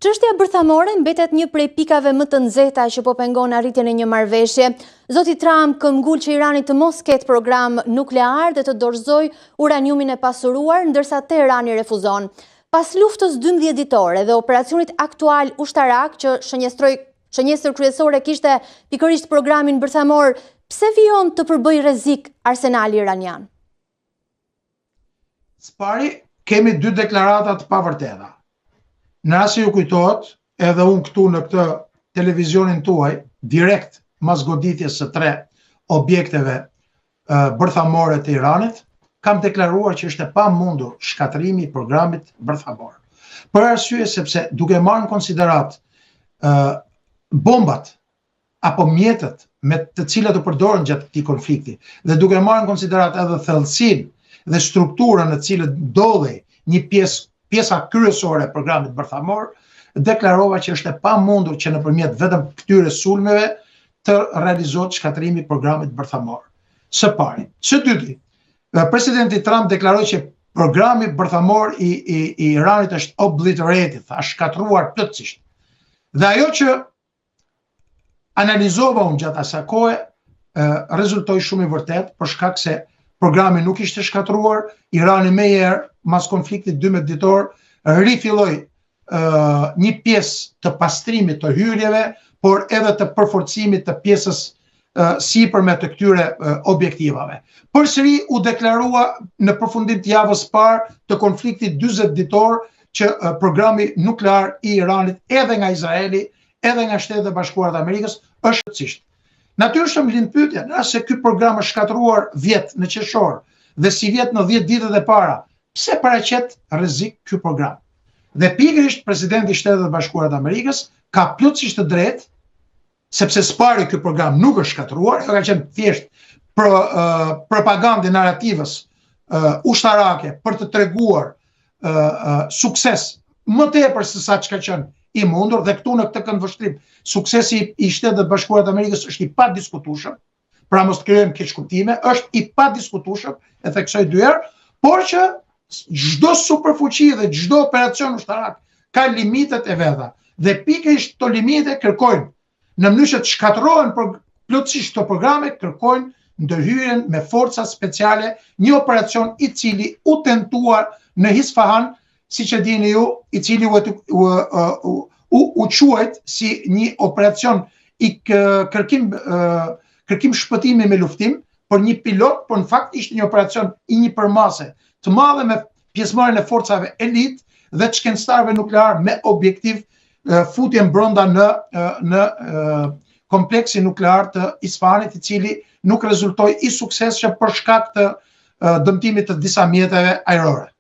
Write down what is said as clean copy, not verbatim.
Çështja bërthamore mbetet një prej pikave më të nxehta që po pengon arritjen e një marrëveshje. Zoti Trump këmbgul që Irani të mos ketë program nuklear dhe të dorëzojë uraniumin e pasuruar, ndërsa Teherani refuzon. Pas luftës 12 ditore dhe operacionit aktual ushtarak që shënjestër kryesore kishte pikërisht programin bërthamor, pse vijon të përbëjë rrezik arsenali iranian? Spari, kemi dy deklarata të pavërteta. Në rast se ju kujtohet, edhe unë këtu në këtë televizionin tuaj, direkt mas goditjes së 3 objekteve bërthamore të Iranit, kam deklaruar që është e pamundur shkatrimi i programit bërthamor. Për arsye sepse duke marrë në konsiderat bombat apo mjetet me të cilat u përdoren gjatë këtij konflikti dhe duke marrë në konsiderat edhe thellësinë dhe strukturën në cilët ndodhej një pjesa kryesore e programit bërthamor, deklarova që është e pamundur që nëpërmjet vetëm këtyre sulmeve të realizohet shkatrimi i programit bërthamor. Së pari. Së dyti, presidenti Trump deklaroi që programi bërthamor i Iranit është obliterated, është shkatruar plotësisht. Dhe ajo që analizova unë gjatë asaj kohe rezultoi shumë i vërtet, për shkak se programi nuk ishte shkatruar. Irani më herë mas konfliktit 12 ditor rifilloi një pjesë të pastrimit të hyrjeve, por edhe të përforcimit të pjesës sipërme të këtyre objektivave. Përsëri u deklarua në përfundim të javës parë të konfliktit 40 ditor që programi nuklear i Iranit edhe nga Izraeli, edhe nga Shtetet e Bashkuara të Amerikës është plotësisht. Natyrisht më lind pyetja, nëse ky program është shkatruar vjet në qershor dhe si vjet në 10 ditët e para, pse paraqet rrezik ky program? Dhe pikërisht presidenti i Shtetet e Bashkuara të Amerikës ka plotësisht të drejtë, sepse s'pari ky program nuk është shkatruar, ka qenë thjesht propagandë narrativës ushtarake për të treguar sukses më tepër se sa çka qenë i mundur, dhe këtu në këtë këndvështrim suksesi i Shtetet e Bashkuara të Amerikës është i padiskutueshëm, pra mos të krijojmë keqkuptime, është i padiskutueshëm, e theksoj dy herë, por që çdo superfuqi dhe çdo operacion ushtarak ka limitet e veta, dhe pikërisht këto limite kërkojnë në mënyrë që të shkatërrohen plotësisht këto programe, kërkojnë ndërhyrjen me forca speciale, një operacion i cili u tentuar në Isfahan, siç e dini ju, i cili u quajt si një operacion i kërkim shpëtimi me luftim për një pilot, por në fakt ishte një operacion i një përmase të madhe me pjesëmarrjen e forcave elit dhe të shkencëtarëve nuklear me objektiv futjen brenda në kompleksin nuklear të Isfahanit, i cili nuk rezultoi i suksesshëm për shkak të dëmtimit të disa mjeteve ajrore.